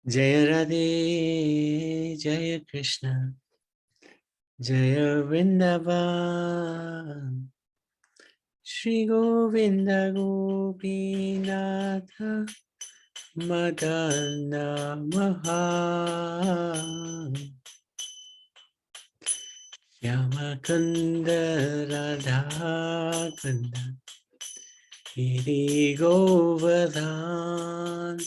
Jaya Radhe, Jaya Krishna, Jaya Vrindavan, Shri Govinda Gopinatha, Madana Maha, Yamakanda Radha Kanda, Giri Govardhan,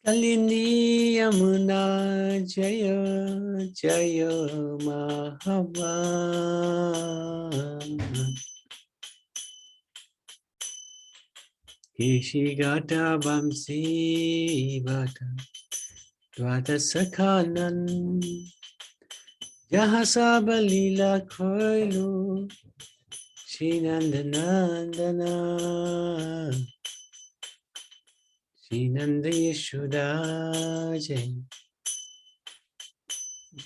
Kalindi Yamuna Jaya Jaya Mahava Keshigata Vamsi Vata Dvata Sakhanan Yahasabalila Koilu Shinandanandana Shinanda Yeshoda Jai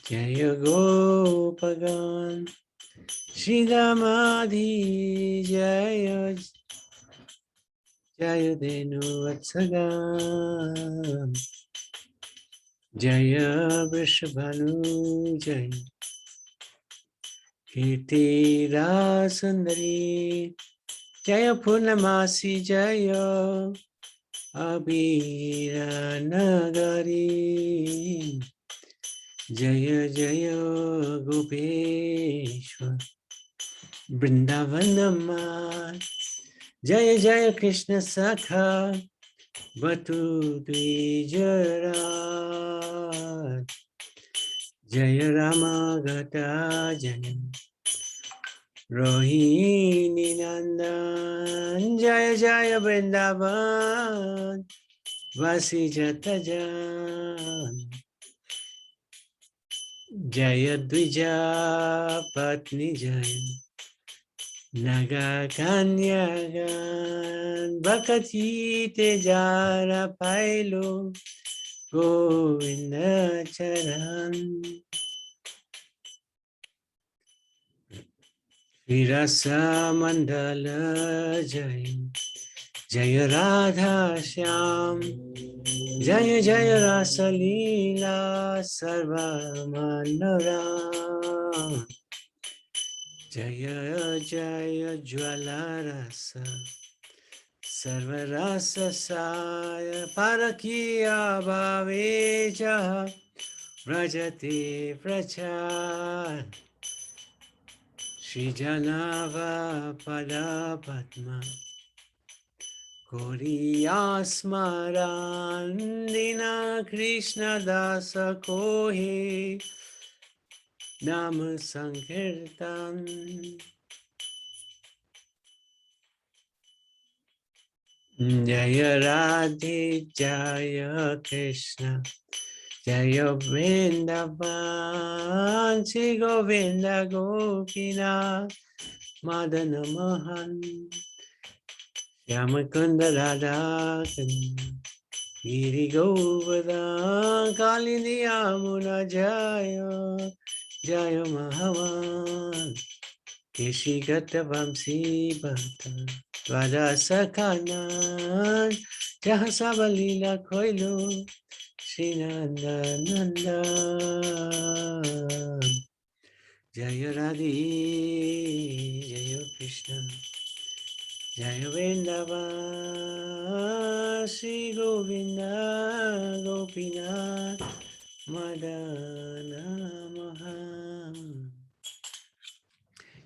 Jaya Gopagan Shridamadhi Jaya Jaya Denu Vatsagan Jaya Vrishabhanu Jaya Kirti Rasundari Jaya Purnamasi Jaya Abhira Nagari Jaya Jaya Gopeshwar Vrindavanama Jaya Jaya Krishna Sakha Batu Dvijarat Jaya Rama Gata Jaya Rohini Nandan Jaya Jaya Vrindavan Vasi Jatajan Jaya Dvija Patni Jaya Naga Kanyagan Bhakati Tejara Pailo Govinda Charan Virasa Mandala Jaya Jaya Radha Shyam Jaya Jaya Rasa Leela Sarva Manoram Jaya Jaya Jwala Rasa Sarva Rasa Saya Parakiya Bhaveja Vrajate Prachar Shri Janava Pada Padma Koriyasmarandina Krishna Dasa Kohe Nama Sankirtan Jaya Radhe Jaya Krishna Jaya Vrindavan Shri Govinda Gopinath Madana Mohan Yamakunda Radha Giri Govardhan Kalini Yamuna Jaya Jaya Mahavan Keshigata Vamsi Bhata Vada Sakhanan Jahasabalila Koilu Srinanda Nanda Jaya Radhe Jaya Krishna Jaya Vrindavan Shri Govinda Gopinath Madana Mohan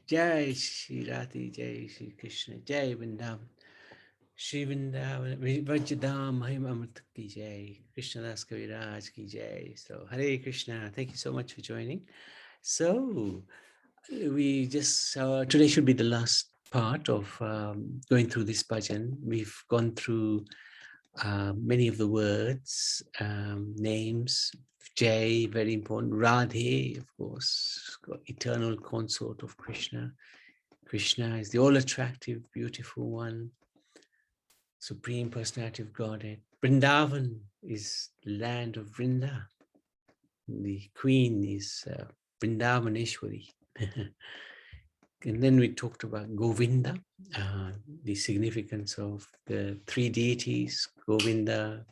Jai Shri Radhe Jai Shri Krishna Jai Vrindavan Shri Vrindavan Vrajadham Mahim Amrit Ki Jai Krishna Das Kaviraj Ki Jai. So Hare Krishna, thank you so much for joining. So we just today should be the last part of going through this bhajan. We've gone through many of the words, names. Jai, very important. Radhe, of course, eternal consort of Krishna. Krishna is the all-attractive, beautiful one, Supreme Personality of Godhead. Vrindavan is the land of Vrinda. The queen is Vrindavaneshwari. And then we talked about Govinda, the significance of the three deities, Govinda,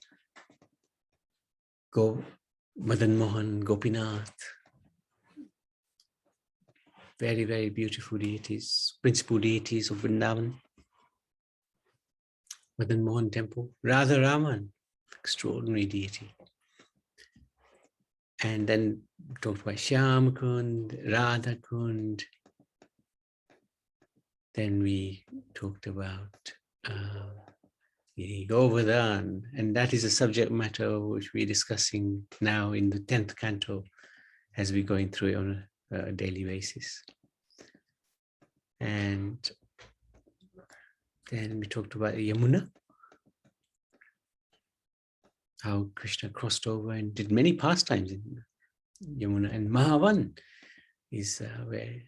Madan Mohan, Gopinath, very, very beautiful deities, principal deities of Vrindavan. Madan Mohan temple, Radha Raman, extraordinary deity. And then talked about Shyam Kund, Radha Kund. Then we talked about Govardhan, and that is a subject matter which we're discussing now in the 10th canto as we're going through it on a daily basis. And then we talked about Yamuna, how Krishna crossed over and did many pastimes in Yamuna. And Mahavan is where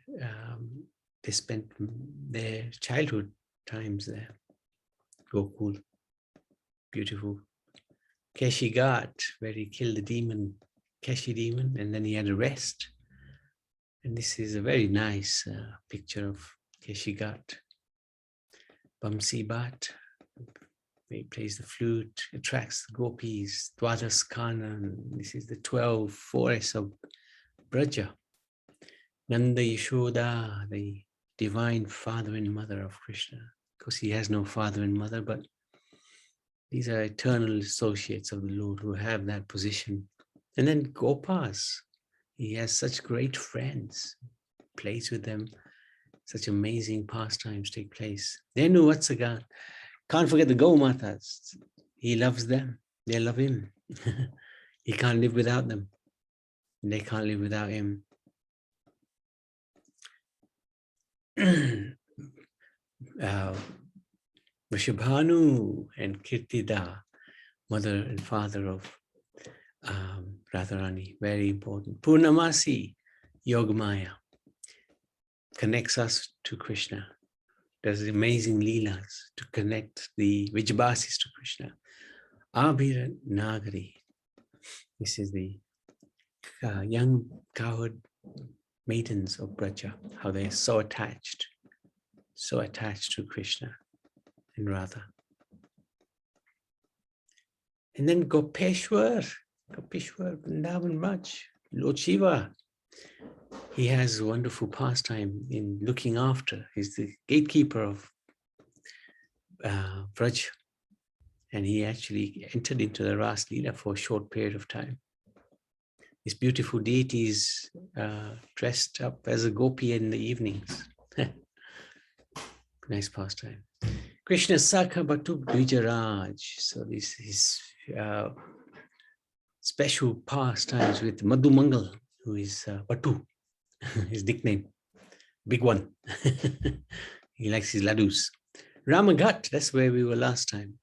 they spent their childhood times there. Gokul, beautiful. Keshi Ghat, where he killed the demon, Keshi demon, and then he had a rest. And this is a very nice picture of Keshi Ghat. Bamsi Bhat, he plays the flute, attracts the gopis, Dwadas Kanan. This is the 12 forests of Vraja. Nanda Yashoda, the divine father and mother of Krishna. Of course, he has no father and mother, but these are eternal associates of the Lord who have that position. And then Gopas, he has such great friends, plays with them, such amazing pastimes take place. Nenu Vatsagan, can't forget the Gomatas. He loves them, they love him. He can't live without them. They can't live without him. Vrishabhanu and Kirtida, mother and father of Radharani, very important. Purnamasi, Yogamaya, connects us to Krishna. Does amazing leelas to connect the Vijabasis to Krishna. Abhira Nagari, this is the young cowherd maidens of Braja, how they are so attached to Krishna and Radha. And then Gopeshwar, Vrindavan Raj, Lord Shiva. He has a wonderful pastime in looking after. He's the gatekeeper of Vraj. And he actually entered into the Ras Leela for a short period of time. These beautiful deities dressed up as a gopi in the evenings. Nice pastime. Krishna Sakha Batu Dvijaraj. So this is special pastimes with Madhu Mangal, who is Batu, his nickname, big one. He likes his ladus. Ramaghat, that's where we were last time,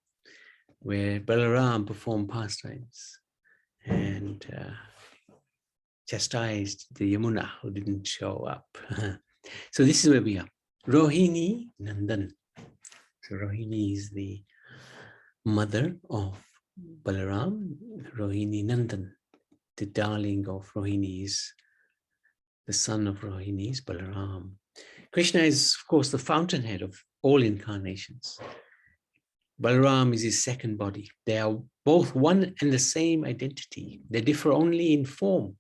where Balaram performed pastimes and chastised the Yamuna who didn't show up. So this is where we are. Rohini Nandan. So Rohini is the mother of Balaram. Rohini Nandan, the darling of Rohini, is the son of Rohini is Balaram. Krishna is, of course, the fountainhead of all incarnations. Balaram is his second body. They are both one and the same identity. They differ only in form.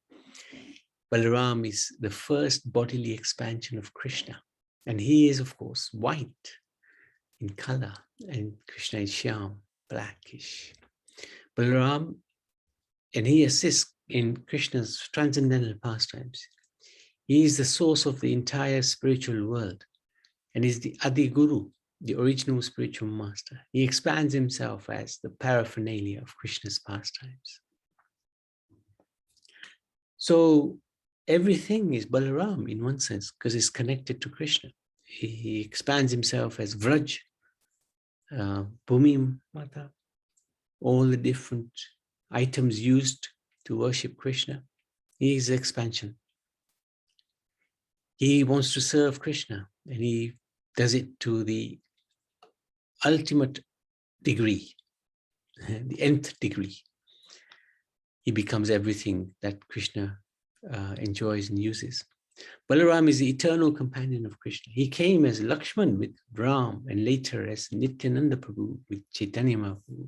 Balaram is the first bodily expansion of Krishna. And he is, of course, white in color. And Krishna is Shyam, blackish. Balaram, and he assists in Krishna's transcendental pastimes. He is the source of the entire spiritual world and is the Adi Guru, the original spiritual master. He expands himself as the paraphernalia of Krishna's pastimes. So everything is Balaram in one sense because it's connected to Krishna. He expands himself as Vraj, Bhumi Mata, all the different items used to worship Krishna. He is expansion. He wants to serve Krishna and he does it to the ultimate degree, the nth degree. He becomes everything that Krishna enjoys and uses. Balaram is the eternal companion of Krishna. He came as Lakshman with Ram and later as Nityananda Prabhu with Chaitanya Mahaprabhu.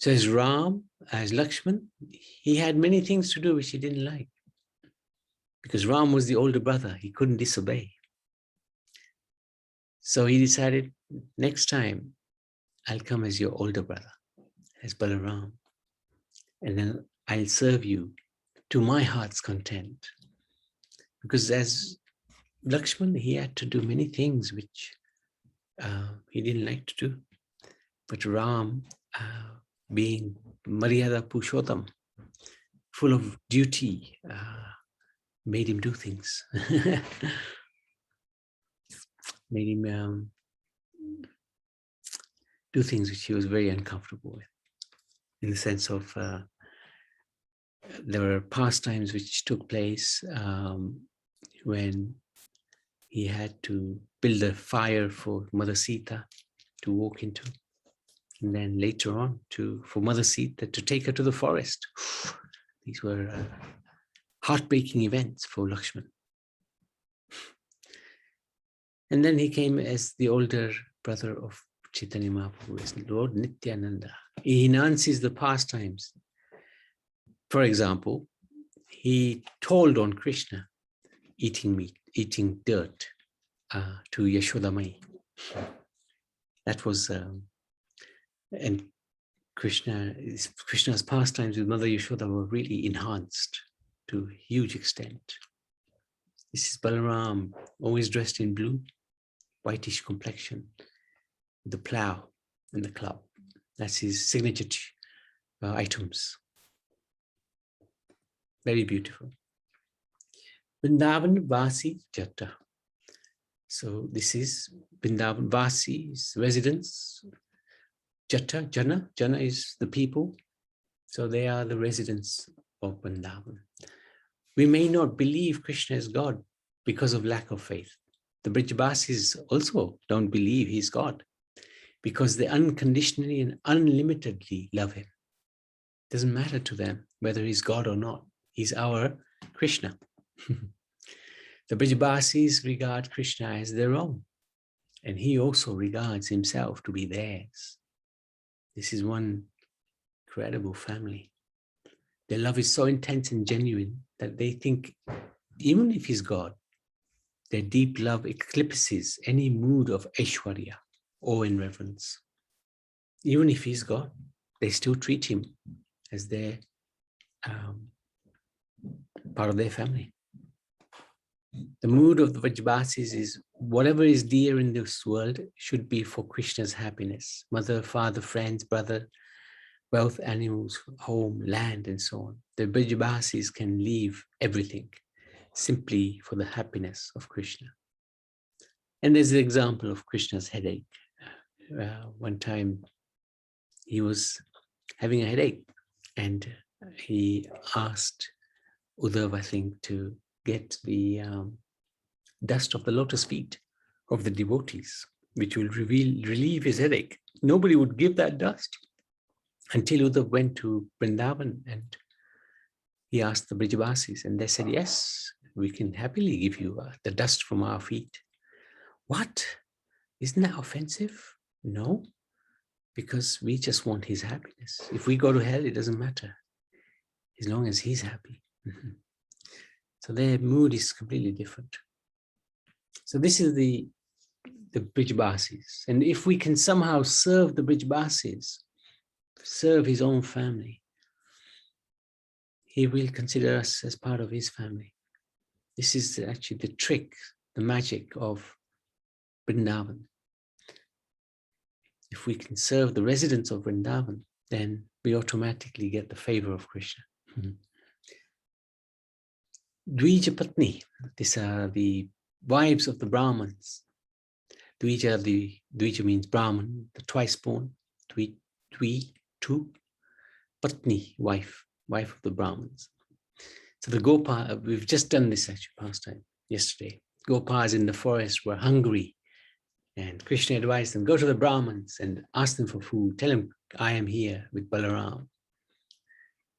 So as Ram, as Lakshman, he had many things to do which he didn't like. Because Ram was the older brother, he couldn't disobey. So he decided, next time I'll come as your older brother, as Balaram, and then I'll serve you to my heart's content. Because as Lakshman, he had to do many things which he didn't like to do. But Ram, being Maryada Purushottam, full of duty, made him do things. Made him do things which he was very uncomfortable with. In the sense of, there were pastimes which took place when he had to build a fire for Mother Sita to walk into. And then later on, for Mother Sita to take her to the forest. These were heartbreaking events for Lakshman. And then he came as the older brother of Chaitanya Mahaprabhu, as Lord Nityananda. He enhances the pastimes. For example, he told on Krishna eating meat, eating dirt to Yashodamai. That was, and Krishna's pastimes with Mother Yashoda were really enhanced to a huge extent. This is Balaram, always dressed in blue, whitish complexion, the plow and the club. That's his signature items. Very beautiful. Vrindavan Vasi Jata. So this is Vrindavan Vasi's residence. Jata, Jana is the people. So they are the residents of Vrindavan. We may not believe Krishna is God because of lack of faith. The Brajbasis also don't believe he's God because they unconditionally and unlimitedly love him. It doesn't matter to them whether he's God or not. He's our Krishna. The Brajbasis regard Krishna as their own, and he also regards himself to be theirs. This is one incredible family. Their love is so intense and genuine that they think, even if he's God, their deep love eclipses any mood of Aishwarya or in reverence. Even if he's God, they still treat him as their part of their family. The mood of the Vrajbasis is whatever is dear in this world should be for Krishna's happiness. Mother, father, friends, brother, wealth, animals, home, land, and so on. The Vrajbasis can leave everything simply for the happiness of Krishna. And there's the example of Krishna's headache. One time he was having a headache and he asked Uddhav, I think, to get the dust of the lotus feet of the devotees, which will relieve his headache. Nobody would give that dust until Uddhav went to Vrindavan and he asked the Brajbasis, and they said, yes, we can happily give you the dust from our feet. What? Isn't that offensive? No, because we just want his happiness. If we go to hell, it doesn't matter, as long as he's happy. So their mood is completely different. So this is the Brajbasis. And if we can somehow serve the Brajbasis, serve his own family, he will consider us as part of his family. This is actually the trick, the magic of Vrindavan. If we can serve the residents of Vrindavan, then we automatically get the favor of Krishna. Dvija Patni, these are the wives of the Brahmans. Dvija means Brahman, the twice born. Two. Patni, wife of the Brahmans. So the Gopa, we've just done this actually past time, yesterday. Gopas in the forest were hungry, and Krishna advised them, go to the Brahmins and ask them for food. Tell them, I am here with Balaram.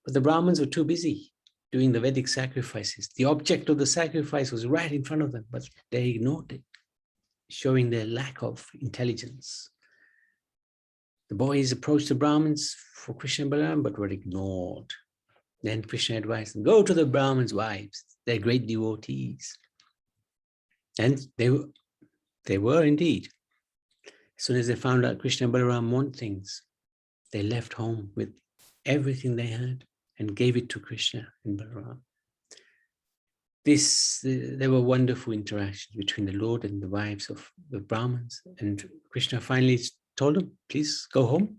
But the Brahmins were too busy doing the Vedic sacrifices. The object of the sacrifice was right in front of them, but they ignored it, showing their lack of intelligence. The boys approached the Brahmins for Krishna and Balaram, but were ignored. Then Krishna advised them, go to the Brahmins' wives. They're great devotees. And they were indeed. As soon as they found out Krishna and Balaram want things, they left home with everything they had and gave it to Krishna and Balaram. There were wonderful interactions between the Lord and the wives of the Brahmins. And Krishna finally told them, please go home.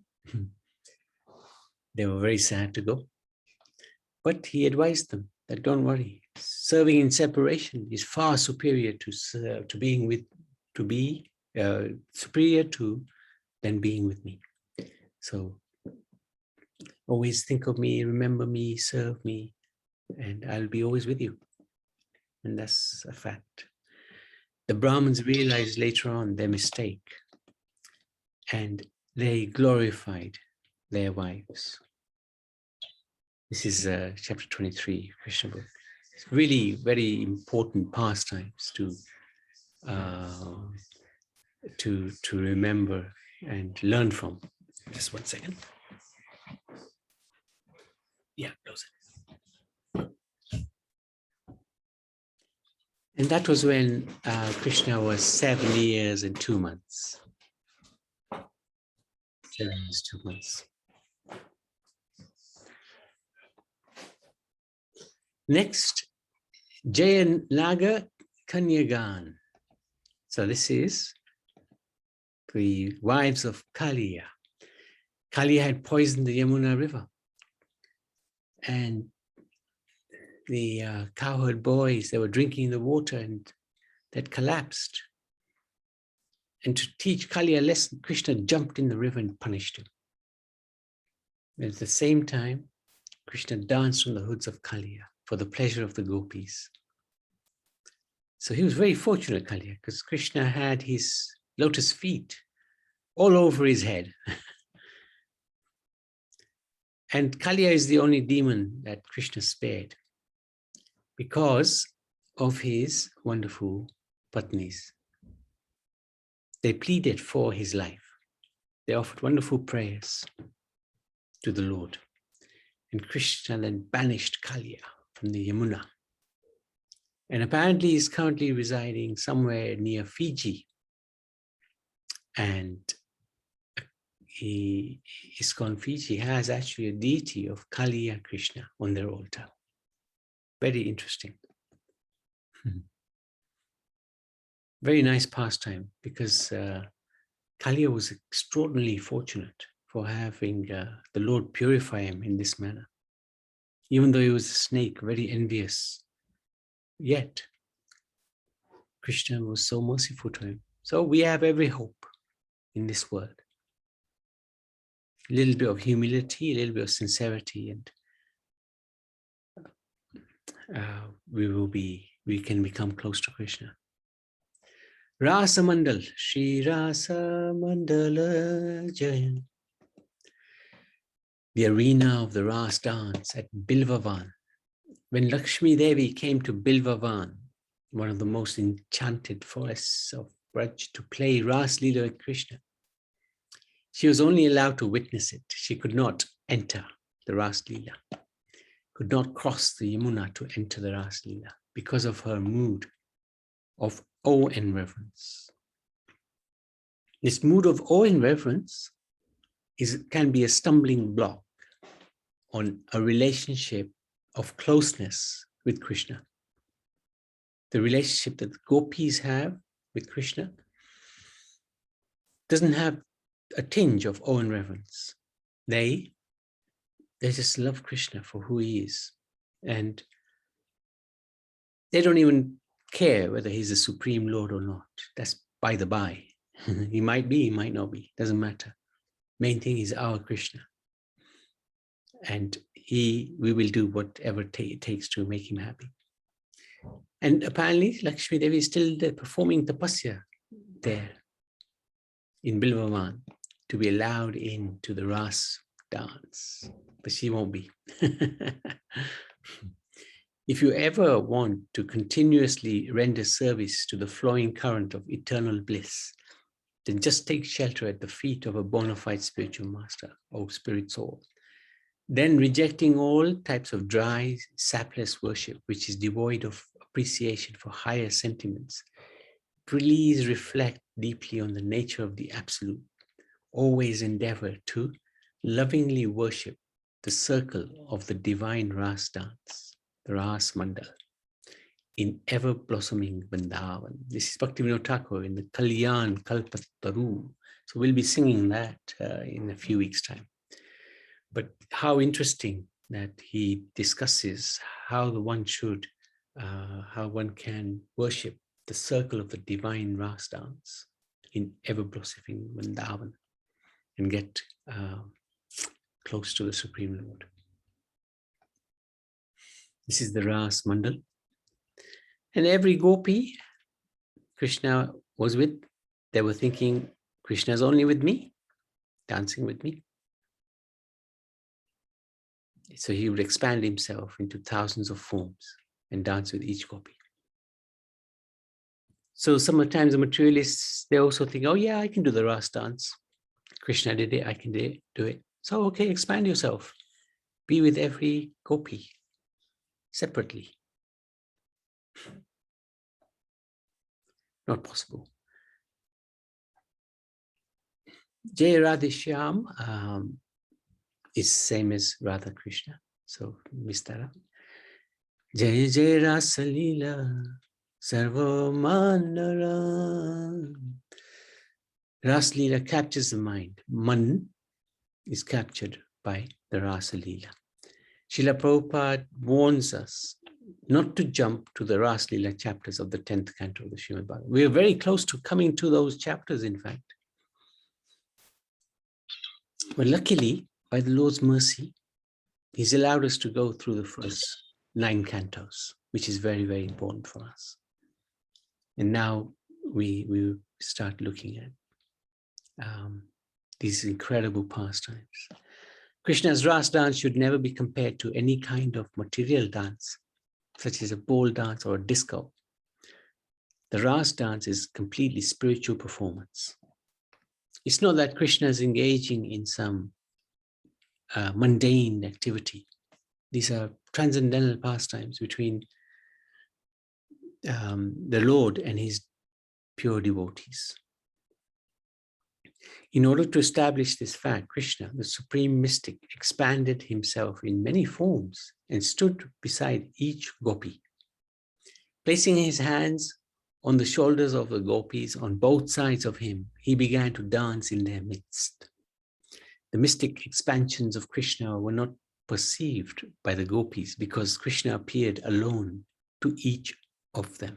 They were very sad to go. But he advised them that don't worry, serving in separation is far superior to being with, superior to than being with me. So always think of me, remember me, serve me, and I'll be always with you. And that's a fact. The Brahmins realized later on their mistake, and they glorified their wives. This is chapter 23, Krishna book. It's really very important pastimes to remember and learn from. Just 1 second. Yeah, close it. And that was when Krishna was 7 years and 2 months. 7 years, 2 months. Next, Jayanaga Kanyagan. So this is the wives of Kaliya. Kaliya had poisoned the Yamuna River. And the cowherd boys, they were drinking the water and that collapsed. And to teach Kaliya a lesson, Krishna jumped in the river and punished him. And at the same time, Krishna danced on the hoods of Kaliya for the pleasure of the gopis. So he was very fortunate, Kaliya, because Krishna had his lotus feet all over his head. And Kaliya is the only demon that Krishna spared because of his wonderful patnis. They pleaded for his life. They offered wonderful prayers to the Lord. And Krishna then banished Kaliya from the Yamuna. And apparently he's currently residing somewhere near Fiji. And ISKCON Fiji has actually a deity of Kaliya Krishna on their altar. Very interesting. Very nice pastime because Kaliya was extraordinarily fortunate for having the Lord purify him in this manner. Even though he was a snake, very envious, yet Krishna was so merciful to him. So we have every hope in this world. A little bit of humility, a little bit of sincerity, and we can become close to Krishna. Rasa Mandal, Shri Rasa Mandala Jayan. The arena of the Ras dance at Bilvavan. When Lakshmi Devi came to Bilvavan, one of the most enchanted forests of Braj, to play Ras Leela with Krishna, she was only allowed to witness it. She could not enter the Ras Leela, could not cross the Yamuna to enter the Ras Leela because of her mood of awe and reverence. This mood of awe and reverence can be a stumbling block on a relationship of closeness with Krishna. The relationship that the gopis have with Krishna doesn't have a tinge of awe and reverence. They just love Krishna for who he is. And they don't even care whether he's the Supreme Lord or not. That's by the by. He might be, he might not be, doesn't matter. Main thing is our Krishna. And we will do whatever it takes to make him happy. And apparently Lakshmi Devi is still there performing tapasya there in Bilvavan to be allowed into the Ras dance. But she won't be. If you ever want to continuously render service to the flowing current of eternal bliss, then just take shelter at the feet of a bona fide spiritual master, O spirit soul. Then rejecting all types of dry, sapless worship, which is devoid of appreciation for higher sentiments, please reflect deeply on the nature of the Absolute. Always endeavor to lovingly worship the circle of the divine Ras dance, the Ras Mandal, in ever-blossoming Vrindavan. This is Bhaktivinoda Thakur in the Kalyan Kalpataru. So we'll be singing that in a few weeks' time. But how interesting that he discusses how the one should, how one can worship the circle of the divine Ras dance in ever-blossoming Vrindavan and get close to the Supreme Lord. This is the Ras Mandal. And every gopi Krishna was with, they were thinking, Krishna's only with me, dancing with me. So he would expand himself into thousands of forms and dance with each gopi. So sometimes the materialists, they also think, oh yeah, I can do the Ras dance. Krishna did it, I can do it. So okay, expand yourself. Be with every gopi separately. Not possible. Jai Radhishyam is same as Radha Krishna. So Vistara. Jai Jai Rasalila Sarva Manara. Rasalila captures the mind. Man is captured by the Rasalila. Srila Prabhupada warns us not to jump to the Rasalila chapters of the 10th canto of the Srimad Bhagavatam. We are very close to coming to those chapters, in fact. But luckily, by the Lord's mercy, He's allowed us to go through the first 9 cantos, which is very, very important for us. And now we start looking at these incredible pastimes. Krishna's Ras dance should never be compared to any kind of material dance, such as a bowl dance or a disco. The Ras dance is completely spiritual performance. It's not that Krishna is engaging in some mundane activity. These are transcendental pastimes between the Lord and his pure devotees. In order to establish this fact, Krishna, the supreme mystic, expanded himself in many forms and stood beside each gopi. Placing his hands on the shoulders of the gopis on both sides of him, he began to dance in their midst. The mystic expansions of Krishna were not perceived by the gopis because Krishna appeared alone to each of them.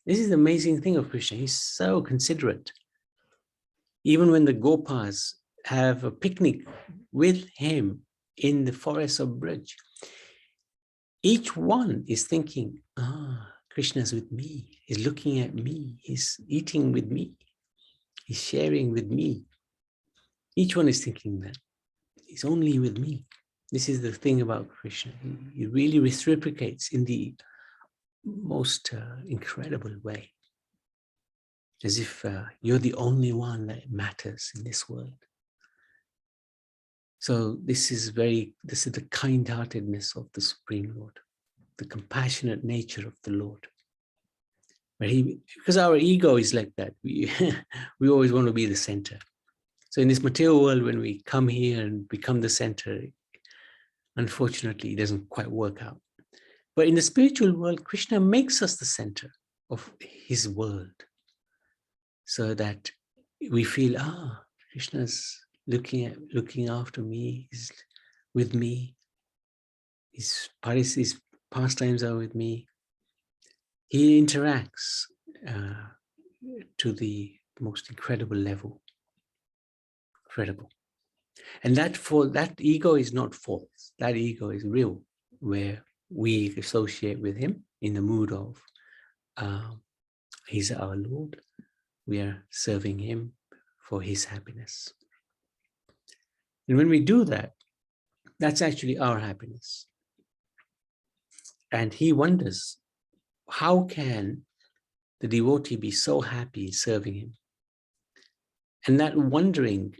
This is the amazing thing of Krishna. He's so considerate. Even when the Gopas have a picnic with him in the forest of Braj, each one is thinking, Krishna's with me. He's looking at me. He's eating with me. He's sharing with me. Each one is thinking that. He's only with me. This is the thing about Krishna. He really reciprocates in the most incredible way. As if you're the only one that matters in this world. So this is the kind-heartedness of the Supreme Lord, the compassionate nature of the Lord. But because our ego is like that, we always want to be the center. So in this material world, when we come here and become the center, unfortunately, it doesn't quite work out. But in the spiritual world, Krishna makes us the center of his world. So that we feel, Krishna's looking after me, he's with me, his pastimes are with me. He interacts to the most incredible level. Incredible. And that ego is not false. That ego is real, where we associate with him in the mood of he's our Lord. We are serving him for his happiness. And when we do that, that's actually our happiness. And he wonders, how can the devotee be so happy serving him? And that wondering,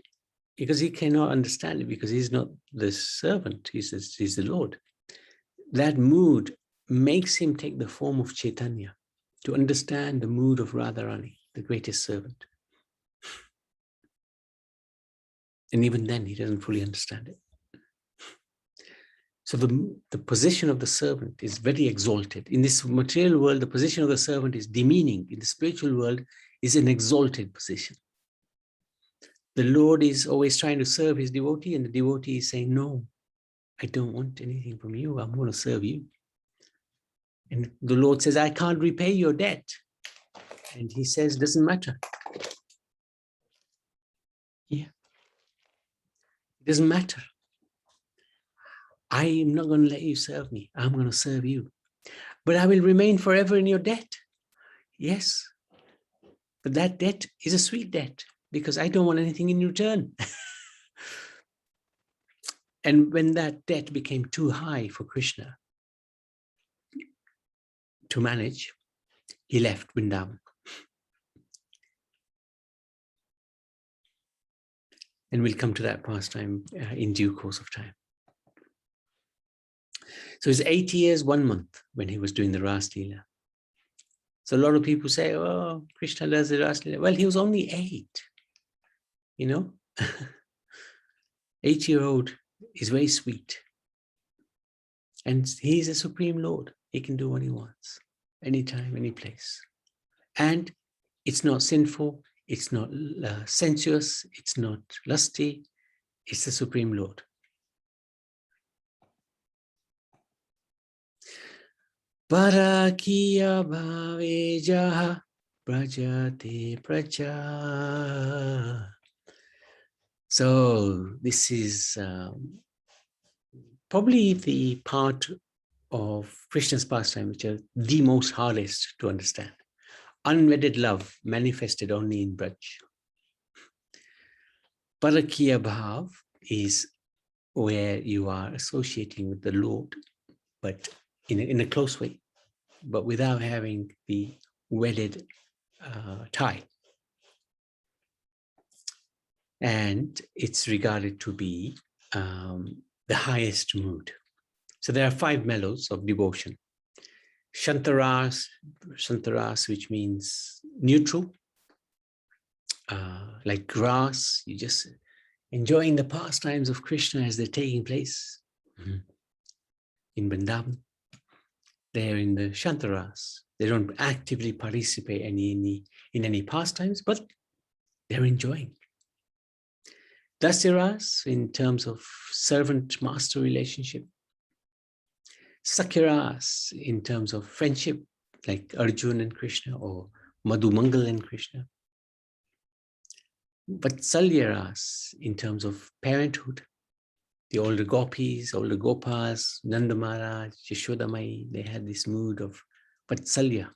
because he cannot understand it, because he's not the servant, he's the Lord. That mood makes him take the form of Chaitanya to understand the mood of Radharani, the greatest servant. And even then, he doesn't fully understand it. So the position of the servant is very exalted. In this material world, the position of the servant is demeaning. In the spiritual world, is an exalted position. The Lord is always trying to serve his devotee, and the devotee is saying, no, I don't want anything from you. I'm going to serve you. And the Lord says, I can't repay your debt. And he says, doesn't matter. Yeah. It doesn't matter. I am not going to let you serve me. I'm going to serve you. But I will remain forever in your debt. Yes. But that debt is a sweet debt because I don't want anything in return. And when that debt became too high for Krishna to manage, he left Vrindavan. And we'll come to that pastime in due course of time. So it's 8 years, 1 month when he was doing the Ras Leela. So a lot of people say, oh, Krishna does the Ras Leela. Well, he was only 8, you know. 8-year-old is very sweet. And he's a Supreme Lord. He can do what he wants, anytime, any place. And it's not sinful, it's not sensuous, it's not lusty, it's the Supreme Lord. Parakiya bhavejaha prajate praja. So this is probably the part of Krishna's pastime which are the most hardest to understand. Unwedded love manifested only in Braj. Parakiya bhav is where you are associating with the Lord, but in a close way, but without having the wedded tie. And it's regarded to be the highest mood. So there are 5 mellows of devotion. Shantaras, which means neutral, like grass, you just enjoying the pastimes of Krishna as they're taking place. In Vrindavan, they're in the Shantaras. They don't actively participate in any pastimes, but they're enjoying. Dasyaras, in terms of servant-master relationship. Sakyaras, in terms of friendship, like Arjuna and Krishna, or Madhu Mangal and Krishna. Vatsalyaras, in terms of parenthood. The older gopis, older gopas, Nanda Maharaj, Yashoda Mai, they had this mood of Vatsalya,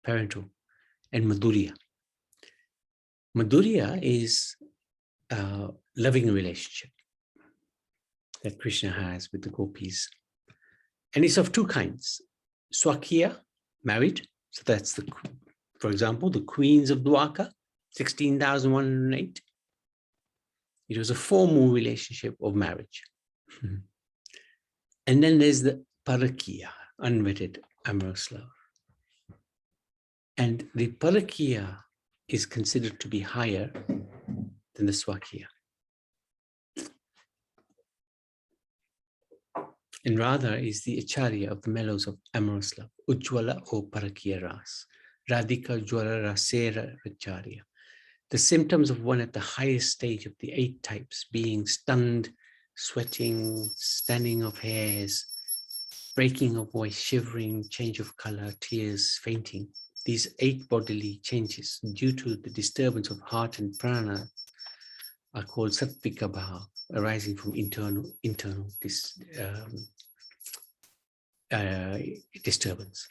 parenthood, and Madhurya. Madhurya is a loving relationship that Krishna has with the gopis. And it's of 2 kinds. Swakya, married. So that's for example, the queens of Dwarka, 16,108. It was a formal relationship of marriage. And then there's the Parakiya, unwedded amorous love. And the Parakiya is considered to be higher than the Swakya. And Radha is the Acharya of the mellows of amorous love, Ujjwala or Parakiya Ras, Radhika Ujjwala Rasera Acharya. The symptoms of one at the highest stage of the 8 types, being stunned, sweating, standing of hairs, breaking of voice, shivering, change of color, tears, fainting. These 8 bodily changes due to the disturbance of heart and prana are called sattvika bhava, arising from internal disturbance.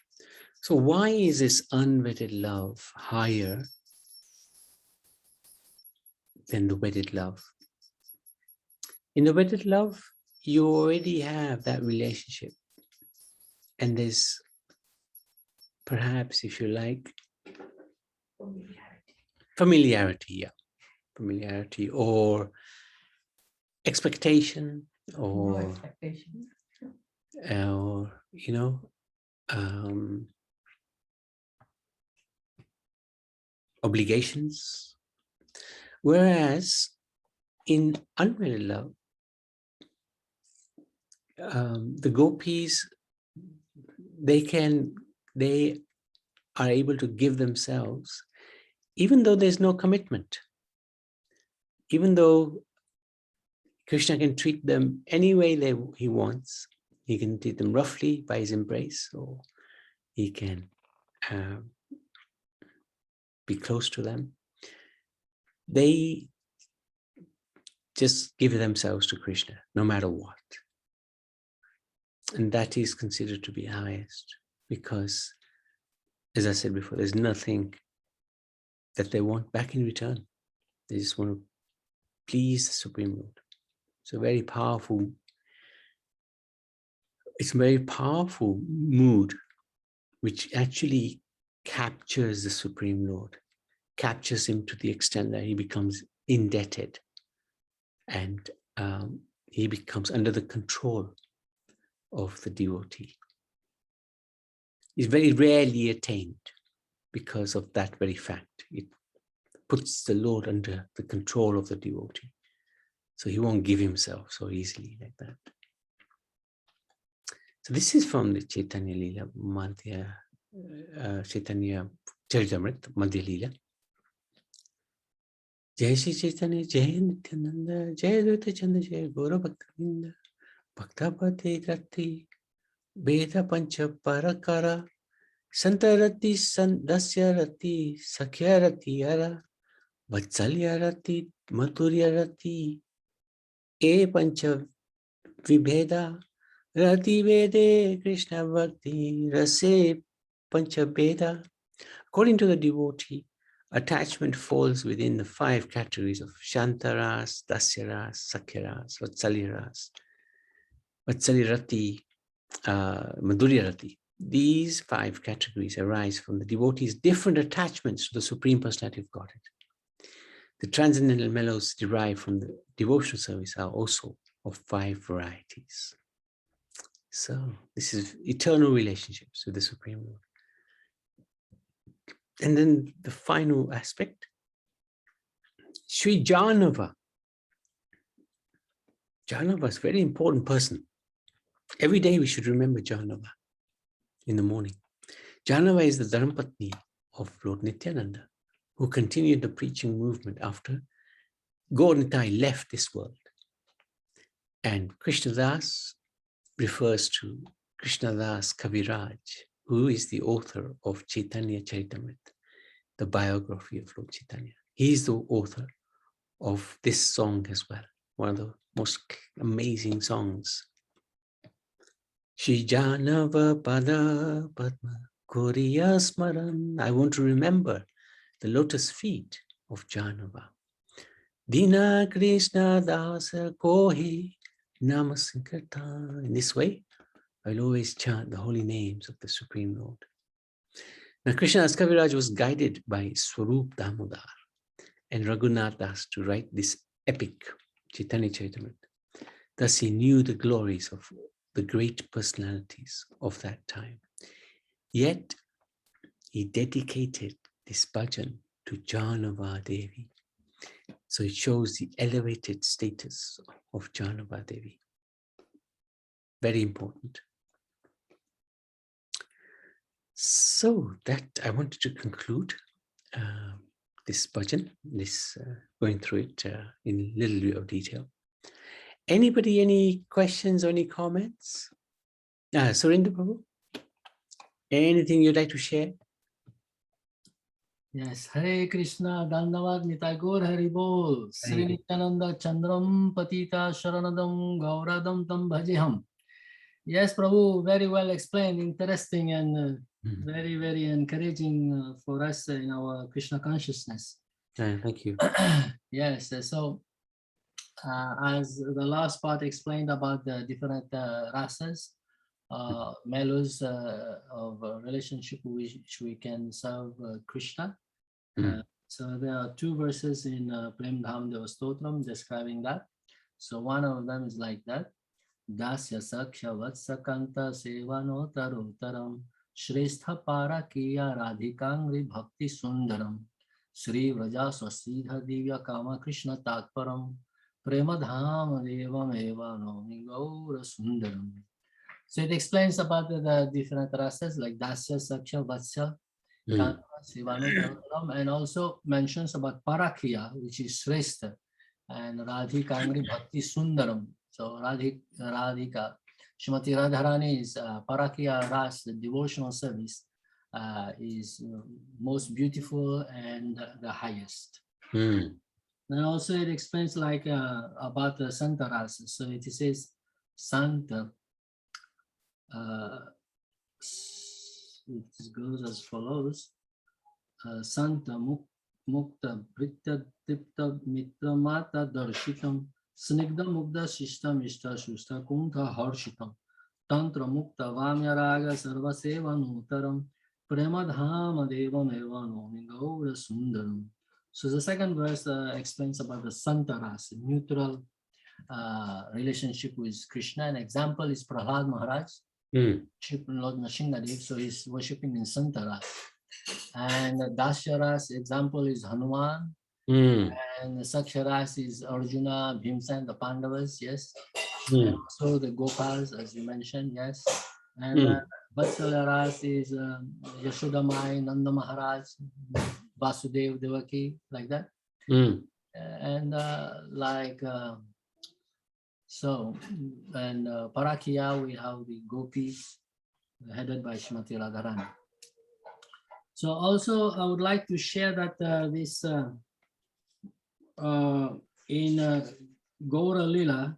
So why is this unwedded love higher than the wedded love? In the wedded love, you already have that relationship. And there's perhaps, if you like, familiarity, yeah. familiarity or expectation or, you know, obligations. Whereas in unmarried love, the gopis, they are able to give themselves, even though there's no commitment, even though Krishna can treat them any way he wants. He can treat them roughly by his embrace, or he can be close to them. They just give themselves to Krishna, no matter what. And that is considered to be highest, because, as I said before, there's nothing that they want back in return. They just want to please the Supreme Lord. It's a very powerful mood, which actually captures the Supreme Lord, captures him to the extent that he becomes indebted, and he becomes under the control of the devotee. Is very rarely attained because of that very fact. It puts the Lord under the control of the devotee. So he won't give himself so easily like that. So this is from the Chaitanya Leela Madhya, Chaitanya Charitamrita Madhya Leela. Jai Shri Chaitanya, Jai Nityananda, Jai Advaita Chanda, Jai Gaura Bhaktavinda, Bhaktapati Rati, Veda Pancha Parakara, Santarati Sandasya Rati, Sakhya Rati Ara, Vatsalya Rati, Madhurya Rati, E Pancha Vibheda, Rati Vede Krishna Bhakti, Rase Pancha Veda. According to the devotee, attachment falls within the 5 categories of Shantaras, Dasyaras, Sakyaras, Vatsalyaras, Vatsalyarati, Madhuryarati. These 5 categories arise from the devotee's different attachments to the Supreme Personality of Godhead. The transcendental mellows derived from the devotional service are also of 5 varieties. So this is eternal relationships with the Supreme Lord. And then the final aspect, Sri Janava. Janava is a very important person. Every day we should remember Janava in the morning. Janava is the Dharmapatni of Lord Nityananda, who continued the preaching movement after Gaur Nitai left this world. And Krishnadas refers to Krishnadas Kaviraj, who is the author of Chaitanya Charitamrita, the biography of Lord Chaitanya. He is the author of this song as well, one of the most amazing songs. Shri Janava Pada Padma Koriya Smaran. I want to remember the lotus feet of Janava. Dina Krishna Dasa Kohi Namasankirtan. In this way, I'll always chant the holy names of the Supreme Lord. Now, Krishnadas Kaviraj was guided by Swarup Damodar and Raghunath Das to write this epic Chaitanya Charitamrita. Thus, he knew the glories of the great personalities of that time. Yet, he dedicated this bhajan to Janava Devi. So it shows the elevated status of Janava Devi. Very important. So that I wanted to conclude this bhajan, going through it in a little bit of detail. Anybody, any questions or any comments? Surinder Prabhu, anything you'd like to share? Yes, Hare Krishna, Dandavad Nitai Gaur Hari Bol, Sri Nityananda Chandram Patita Sharanadam Gauradam Tam Bhajeham. Yes, Prabhu, very well explained, interesting and very, very encouraging for us in our Krishna consciousness. Thank you. Yes, so as the last part explained about the different rasas, mellows of relationship which we can serve Krishna. So there are two verses in Prem Dham Deva Stotram describing that. So one of them is like that. Dasya Sakhya Vatsakanta Sevano Tarotaram Shrestha Parakiya Radhikangri Bhakti Sundaram Sri Vraja Swasthidha Divya Kama Krishna Tatparam Prema Dham Devam Evano Gaura Sundaram. So it explains about the different rasas like Dasya, Sakhya, Vatsya, Kanta, Sevano Tarotaram, and also mentions about Parakya, which is Shrestha, and Radhikangri Bhakti Sundaram. So Radhika, Shrimati Radharani is Parakya Ras, the devotional service, is most beautiful and the highest. And also it explains like about the Santa Ras. So it says Santa. It goes as follows. Santa Mukta Britta Tipta Mitra Mata Darshitam Snigda Mugda Shishta Mishta Shusta Kuntha Harshitam Tantra Mukta Vamya Raga Sarva Seva Nutaram Prema Dhama Devam Evano Gaura Sundaram. So the second verse explains about the Santa Rasa, neutral relationship with Krishna. An example is Prahlad Maharaj, Lord Nrsimhadev, so he's worshipping in Santa Rasa. And Dasyaras example is Hanuman, and Saksharas is Arjuna, Bhimsa, and the Pandavas, yes. And also the Gopals, as you mentioned, yes. And Vatsalaras is Yashodamai, Nanda Maharaj, Vasudev, Devaki, like that. And so, and Parakya, we have the Gopis headed by Shrimati Radharani. So also I would like to share that this in Gaura Lila,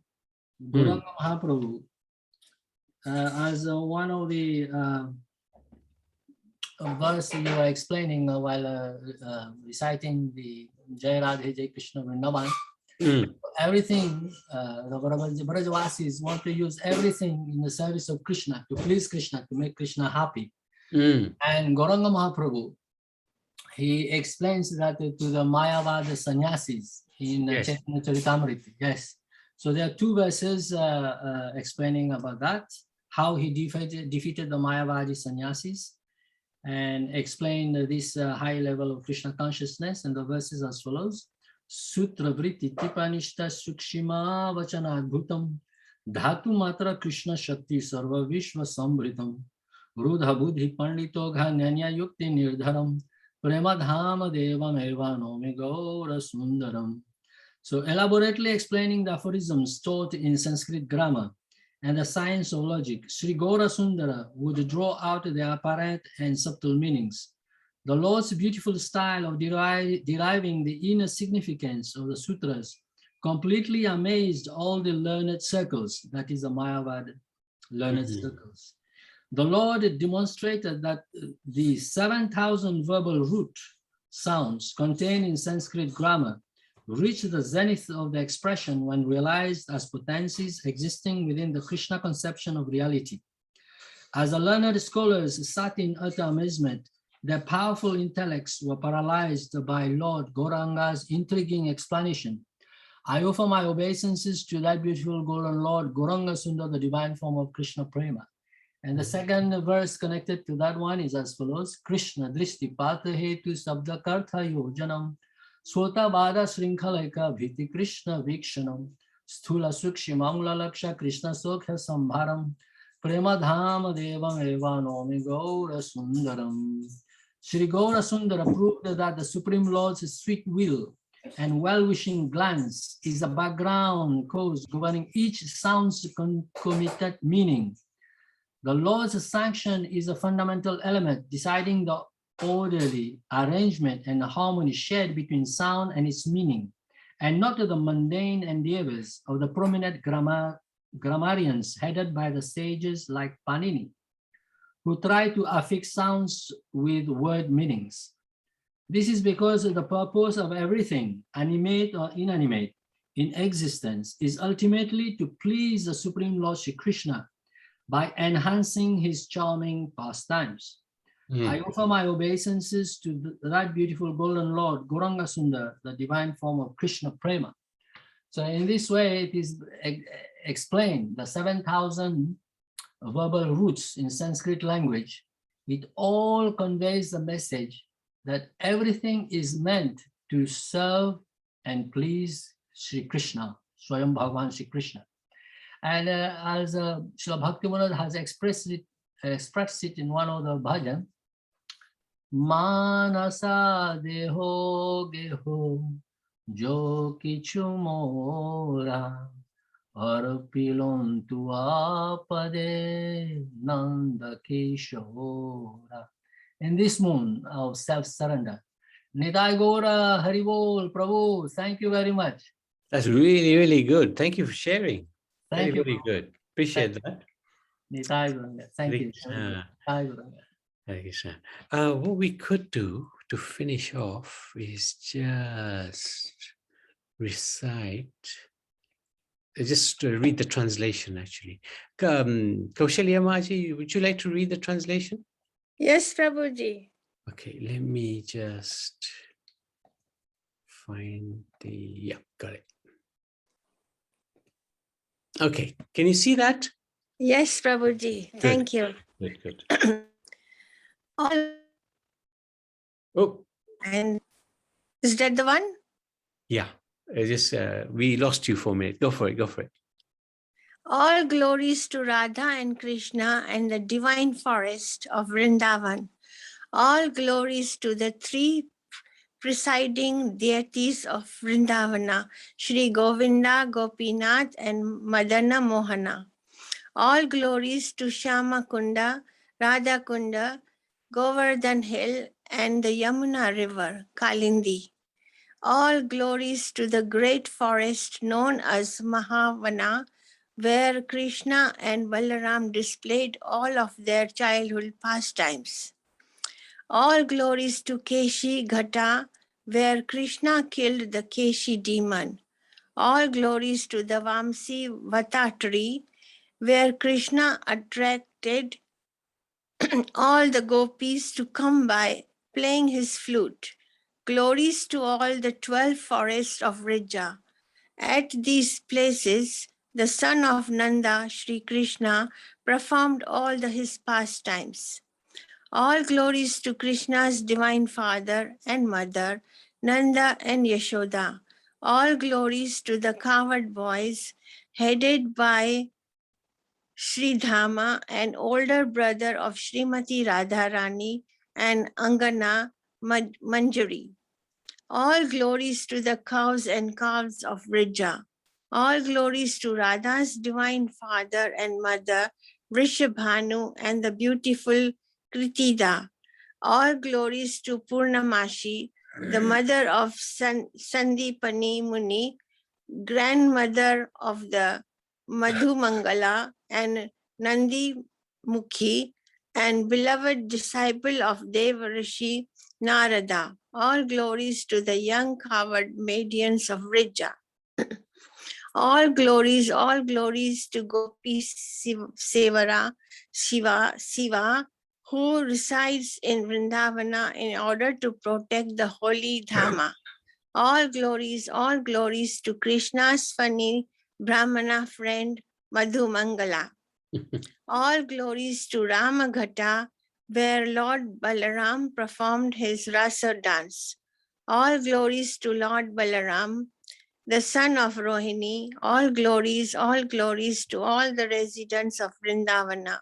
Gauranga Mahaprabhu, as one of the verse you were explaining while reciting the Jai Radhe Jai Krishna Vrindavan, everything, the Brajavasis want to use everything in the service of Krishna, to please Krishna, to make Krishna happy. And Gauranga Mahaprabhu, he explains that to the Mayavada sannyasis in Chaitanya Charitamrita. Yes. So there are two verses explaining about that, how he defeated the Mayavadi sannyasis, and explained this high level of Krishna consciousness. And the verses as follows. Sutra vritti tipanishta sukshima vachana adbhutam dhatu matra Krishna shakti sarva vishva sambritam Rudha buddhi pandito ghanyanya yukti nirdharam prema dhama devam evano gaura sundaram. So elaborately explaining the aphorisms taught in Sanskrit grammar and the science of logic, Sri Gaura Sundara would draw out the apparent and subtle meanings. The Lord's beautiful style of deriving the inner significance of the sutras completely amazed all the learned circles, that is the Mayavad learned circles. The Lord demonstrated that the 7,000 verbal root sounds contained in Sanskrit grammar reached the zenith of the expression when realized as potencies existing within the Krishna conception of reality. As the learned scholars sat in utter amazement, their powerful intellects were paralyzed by Lord Gauranga's intriguing explanation. I offer my obeisances to that beautiful golden Lord, Gauranga Sundar, the divine form of Krishna Prema. And the second verse connected to that one is as follows. Krishna drishti pata hetu sabda kartha yojanam swata bada shrinkhaleka bhiti Krishna vikshanam sthula sukshi mamula laksha Krishna sokha sambharam prema dhama devam evanomi gaura sundaram. Shri Gaura Sundara proved that the Supreme Lord's sweet will and well-wishing glance is the background cause governing each sound's concomitant meaning. The Lord's sanction is a fundamental element deciding the orderly arrangement and harmony shared between sound and its meaning, and not the mundane endeavors of the prominent grammarians headed by the sages like Panini, who try to affix sounds with word meanings. This is because the purpose of everything, animate or inanimate, in existence is ultimately to please the Supreme Lord Shri Krishna by enhancing his charming pastimes. I offer my obeisances to that beautiful golden Lord, Gauranga Sundar, the divine form of Krishna Prema. So in this way, it is explained, the 7,000 verbal roots in Sanskrit language, it all conveys the message that everything is meant to serve and please Sri Krishna, Swayam Bhagavan Sri Krishna. And as Srila Bhaktivinoda has expressed it in one of the bhajan, Manasa deho geho jo kichu mora arpilon tua pade nanda kishora. In this moon of self-surrender. Nitai Gaura Haribol Prabhu, thank you very much. That's really, really good. Thank you for sharing. Thank you. Very good. Appreciate that. Nitai Gaura, thank you. Krishna. Nitai Gaura. Hare Krishna. What we could do to finish off is just recite, just read the translation actually. Kaushalya Maji, would you like to read the translation? Yes, Prabhuji. Okay, let me just find yeah, got it. Okay, can you see that? Yes, Prabhuji. Good. Thank you. Good. All Oh, and is that the one? yeah. Just we lost you for a minute. Go for it. All glories to Radha and Krishna and the divine forest of Vrindavan. All glories to the three presiding deities of Vrindavana, Shri Govinda, Gopinath, and Madana Mohana. All glories to Shama Kunda, Radha Kunda, Govardhan Hill, and the Yamuna River, Kalindi. All glories to the great forest known as Mahavana, where Krishna and Balaram displayed all of their childhood pastimes. All glories to Keshi Ghata, where Krishna killed the Keshi demon. All glories to the Vamsi Vata tree, where Krishna attracted all the gopis to come by playing his flute. Glories to all the 12 forests of Vraja. At these places, the son of Nanda, Sri Krishna, performed all his pastimes. All glories to Krishna's divine father and mother, Nanda and Yashoda. All glories to the cowherd boys, headed by Sri Dhama, an older brother of Srimati Radharani and Angana Manjari. All glories to the cows and calves of Vrija. All glories to Radha's divine father and mother, Vrishabhanu, and the beautiful Kritida. All glories to Purnamashi, the mother of Sandipani Muni, grandmother of the Madhumangala and Nandi Mukhi, and beloved disciple of Devarishi Narada. All glories to the young cowherd maidens of Vrija. All glories to Gopi Sevara Siva, who resides in Vrindavana in order to protect the holy Dhama. All glories to Krishna's funny Brahmana friend Madhumangala. All glories to Ramaghata, where Lord Balaram performed his rasa dance. All glories to Lord Balaram, the son of Rohini. All glories to all the residents of Vrindavana.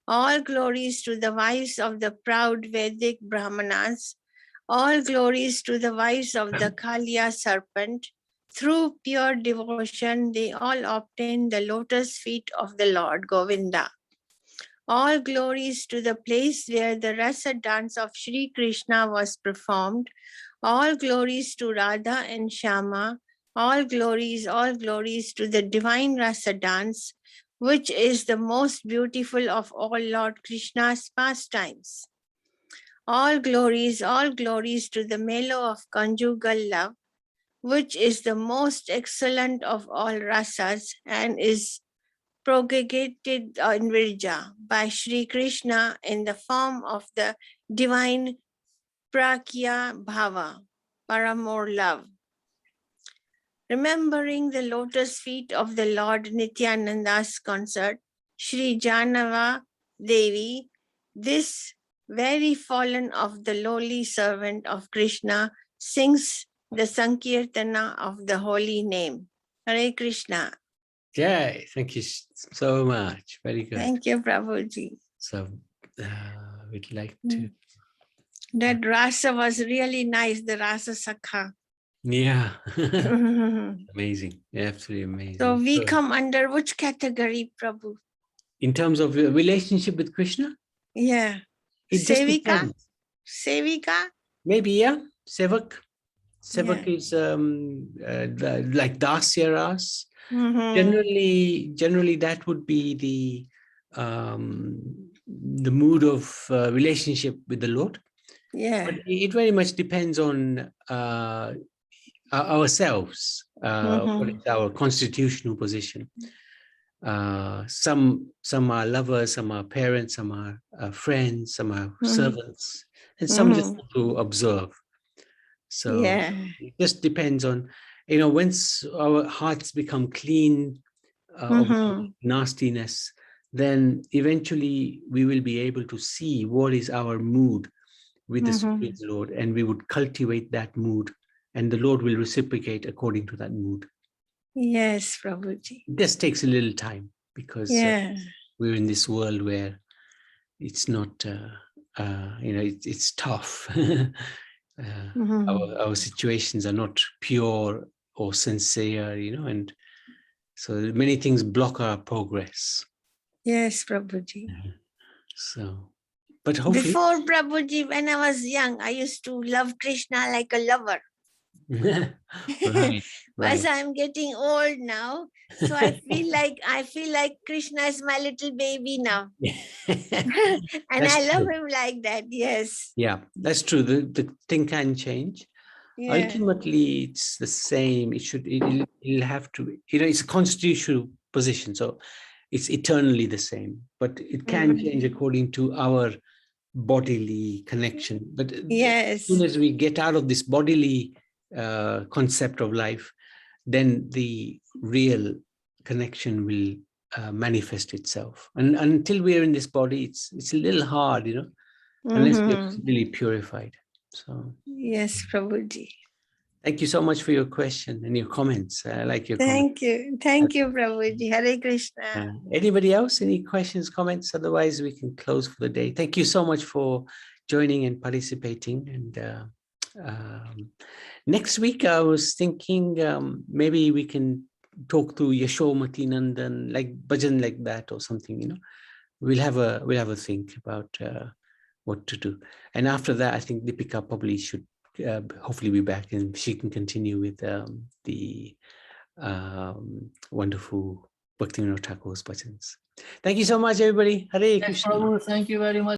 All glories to the wives of the proud Vedic Brahmanas. All glories to the wives of the Kaliya serpent. Through pure devotion, they all obtained the lotus feet of the Lord Govinda. All glories to the place where the rasa dance of Sri Krishna was performed. All glories to Radha and Shama. All glories to the divine rasa dance, which is the most beautiful of all Lord Krishna's pastimes. All glories to the mellow of conjugal love, which is the most excellent of all rasas and is propagated in Virja by Sri Krishna in the form of the divine Prakya Bhava, Paramore love. Remembering the lotus feet of the Lord Nityananda's concert, Sri Janava Devi, this very fallen of the lowly servant of Krishna, sings the Sankirtana of the holy name. Hare Krishna. Jai, thank you so much. Very good. Thank you, Prabhuji. So we'd like to. That rasa was really nice, the rasa sakha. Yeah. So Amazing. Absolutely amazing. we come under which category, Prabhu? In terms of your relationship with Krishna? Yeah. It just Sevika? depends. Sevika? Maybe, yeah. Sevak. Sevak Yeah. is like Dasya Ras. Mhm. Generally, that would be the mood of relationship with the Lord. Yeah. But it very much depends on ourselves. What is our constitutional position? Some are lovers, some are parents, some are friends, some are servants, and some just want to observe. So Yeah. it just depends on, once our hearts become clean of nastiness, then eventually we will be able to see what is our mood with the Supreme Lord, and we would cultivate that mood, and the Lord will reciprocate according to that mood. Yes, Prabhuji. It just takes a little time because we're in this world where it's not, it's tough. Our situations are not pure or sincere, and so many things block our progress. Yes, Prabhuji. So, but hopefully. Before, Prabhuji, when I was young, I used to love Krishna like a lover. Right. As I'm getting old now, so I feel like Krishna is my little baby now. And That's I love true. him like that. Yes. Yeah, that's true. The thing can change. Yeah. Ultimately, it's the same. It'll have to, it's a constitutional position. So it's eternally the same, but it can change according to our bodily connection. But as soon as we get out of this bodily concept of life, then the real connection will manifest itself. And until we are in this body, it's a little hard, unless we're really purified. So yes, Prabhuji. Thank you so much for your question and your comments. I like your comments. Thank you, Prabhuji. Hare Krishna. Anybody else? Any questions, comments? Otherwise, we can close for the day. Thank you so much for joining and participating. And next week, I was thinking maybe we can talk to Yashomati Nandan, like bhajan like that or something. We'll have a think about what to do. And after that, I think Deepika probably should hopefully be back, and she can continue with the wonderful Bhaktivinoda Thakur's bhajans. Thank you so much, everybody. Hare Krishna. Prabhu, thank you very much.